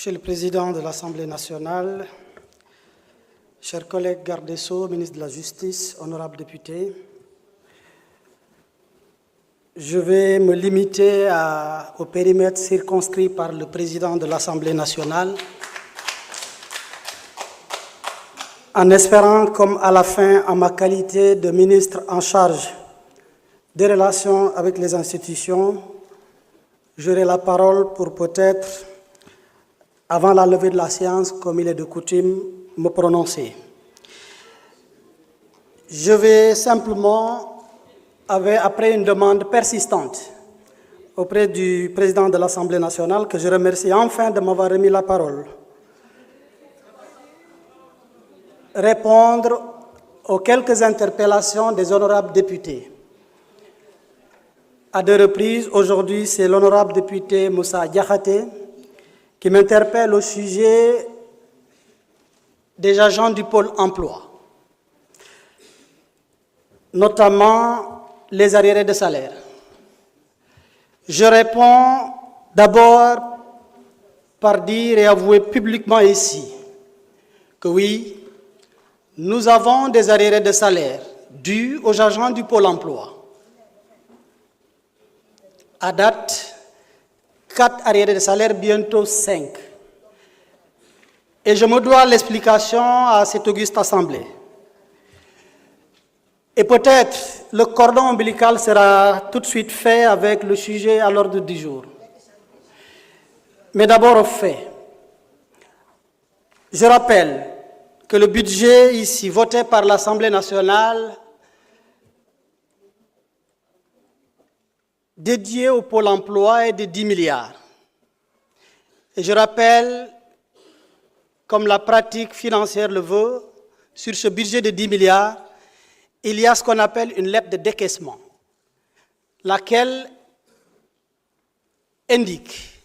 Monsieur le Président de l'Assemblée nationale, chers collègues garde des Sceaux, ministre de la Justice, honorables députés, je vais me limiter au périmètre circonscrit par le Président de l'Assemblée nationale, en espérant, comme à la fin, en ma qualité de ministre en charge des relations avec les institutions, j'aurai la parole pour peut-être, avant la levée de la séance, comme il est de coutume, me prononcer. Je vais simplement, après une demande persistante auprès du Président de l'Assemblée nationale, que je remercie enfin de m'avoir remis la parole, répondre aux quelques interpellations des honorables députés. À deux reprises, aujourd'hui, c'est l'honorable député Moussa Diakhaté qui m'interpelle au sujet des agents du pôle emploi, notamment les arriérés de salaire. Je réponds d'abord par dire et avouer publiquement ici que oui, nous avons des arriérés de salaire dus aux agents du pôle emploi. À date, 4 arriérés de salaire, bientôt 5. Et je me dois l'explication à cette auguste assemblée. Et peut-être le cordon ombilical sera tout de suite fait avec le sujet à l'ordre du jour. Mais d'abord au fait. Je rappelle que le budget ici voté par l'Assemblée nationale dédié au pôle emploi est de 10 milliards. Et je rappelle, comme la pratique financière le veut, sur ce budget de 10 milliards, il y a ce qu'on appelle une lettre de décaissement, laquelle indique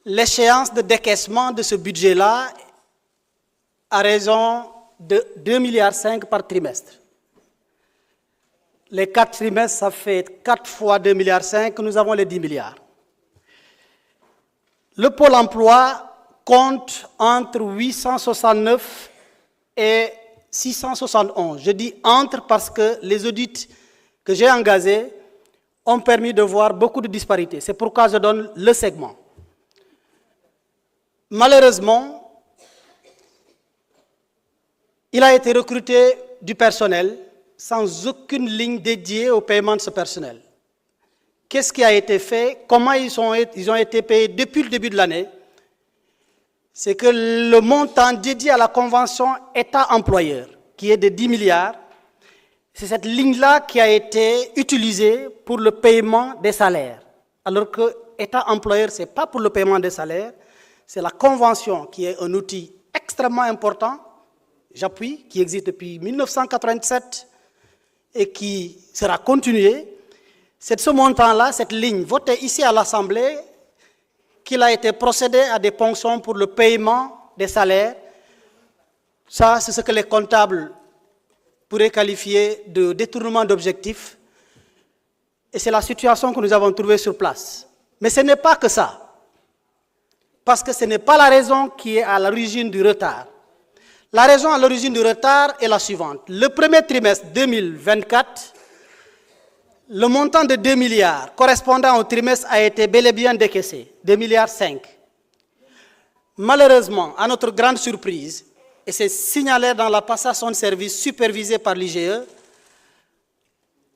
l'échéance de décaissement de ce budget-là à raison de 2,5 milliards par trimestre. Les 4 trimestres, ça fait 4 fois 2,5 milliards, nous avons les 10 milliards. Le Pôle emploi compte entre 869 et 671. Je dis entre parce que les audits que j'ai engagés ont permis de voir beaucoup de disparités. C'est pourquoi je donne le segment. Malheureusement, il a été recruté du personnel sans aucune ligne dédiée au paiement de ce personnel. Qu'est-ce qui a été fait? Comment ils ont été payés depuis le début de l'année? C'est que le montant dédié à la convention État-employeur, qui est de 10 milliards, c'est cette ligne-là qui a été utilisée pour le paiement des salaires. Alors que État-employeur, ce n'est pas pour le paiement des salaires, c'est la convention qui est un outil extrêmement important, j'appuie, qui existe depuis 1987, et qui sera continué. C'est ce montant-là, cette ligne votée ici à l'Assemblée, qu'il a été procédé à des ponctions pour le paiement des salaires. Ça, c'est ce que les comptables pourraient qualifier de détournement d'objectifs. Et c'est la situation que nous avons trouvée sur place. Mais ce n'est pas que ça. Parce que ce n'est pas la raison qui est à l'origine du retard. La raison à l'origine du retard est la suivante. Le premier trimestre 2024, le montant de 2 milliards correspondant au trimestre a été bel et bien décaissé, 2,5 milliards. Malheureusement, à notre grande surprise, et c'est signalé dans la passation de service supervisée par l'IGE,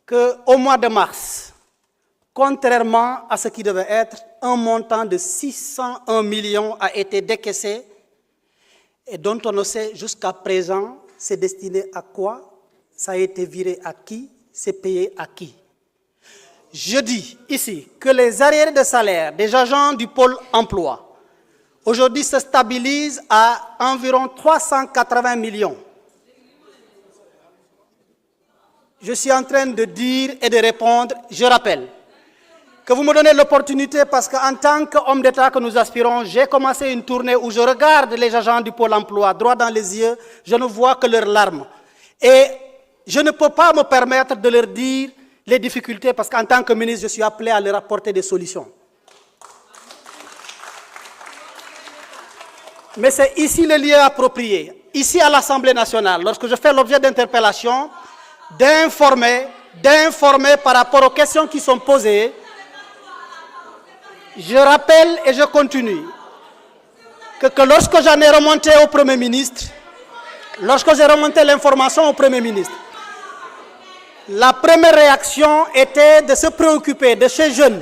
qu'au mois de mars, contrairement à ce qui devait être, un montant de 601 millions a été décaissé et dont on ne sait jusqu'à présent c'est destiné à quoi, ça a été viré à qui, c'est payé à qui. Je dis ici que les arriérés de salaire des agents du pôle emploi aujourd'hui se stabilisent à environ 380 millions. Je suis en train de dire et de répondre, je rappelle, que vous me donnez l'opportunité parce qu'en tant qu'homme d'État que nous aspirons, j'ai commencé une tournée où je regarde les agents du Pôle emploi droit dans les yeux, je ne vois que leurs larmes. Et je ne peux pas me permettre de leur dire les difficultés parce qu'en tant que ministre, je suis appelé à leur apporter des solutions. Mais c'est ici le lieu approprié, ici à l'Assemblée nationale, lorsque je fais l'objet d'interpellations, d'informer par rapport aux questions qui sont posées. Je rappelle et je continue que lorsque j'en ai remonté au Premier ministre, lorsque j'ai remonté l'information au Premier ministre, la première réaction était de se préoccuper de ces jeunes,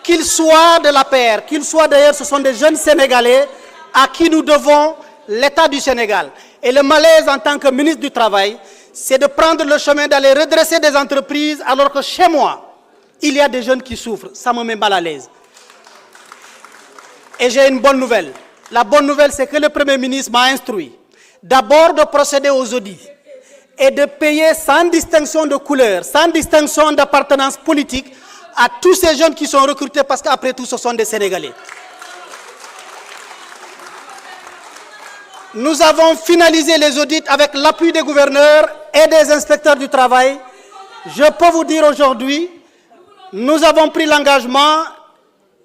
qu'ils soient de l'APR, qu'ils soient d'ailleurs, ce sont des jeunes Sénégalais à qui nous devons l'État du Sénégal. Et le malaise en tant que ministre du Travail, c'est de prendre le chemin d'aller redresser des entreprises alors que chez moi, il y a des jeunes qui souffrent. Ça me met mal à l'aise. Et j'ai une bonne nouvelle. La bonne nouvelle, c'est que le Premier ministre m'a instruit d'abord de procéder aux audits et de payer sans distinction de couleur, sans distinction d'appartenance politique à tous ces jeunes qui sont recrutés parce qu'après tout, ce sont des Sénégalais. Nous avons finalisé les audits avec l'appui des gouverneurs et des inspecteurs du travail. Je peux vous dire aujourd'hui, nous avons pris l'engagement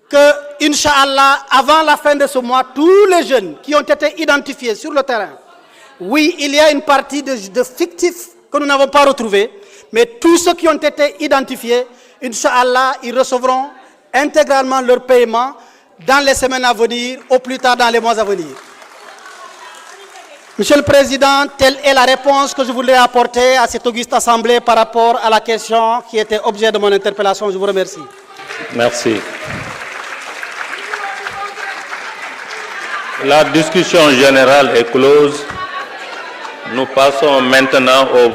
que, Inch'Allah, avant la fin de ce mois, tous les jeunes qui ont été identifiés sur le terrain, oui, il y a une partie de fictifs que nous n'avons pas retrouvés, mais tous ceux qui ont été identifiés, Inch'Allah, ils recevront intégralement leur paiement dans les semaines à venir, au plus tard dans les mois à venir. Monsieur le Président, telle est la réponse que je voulais apporter à cette auguste assemblée par rapport à la question qui était objet de mon interpellation. Je vous remercie. Merci. La discussion générale est close. Nous passons maintenant au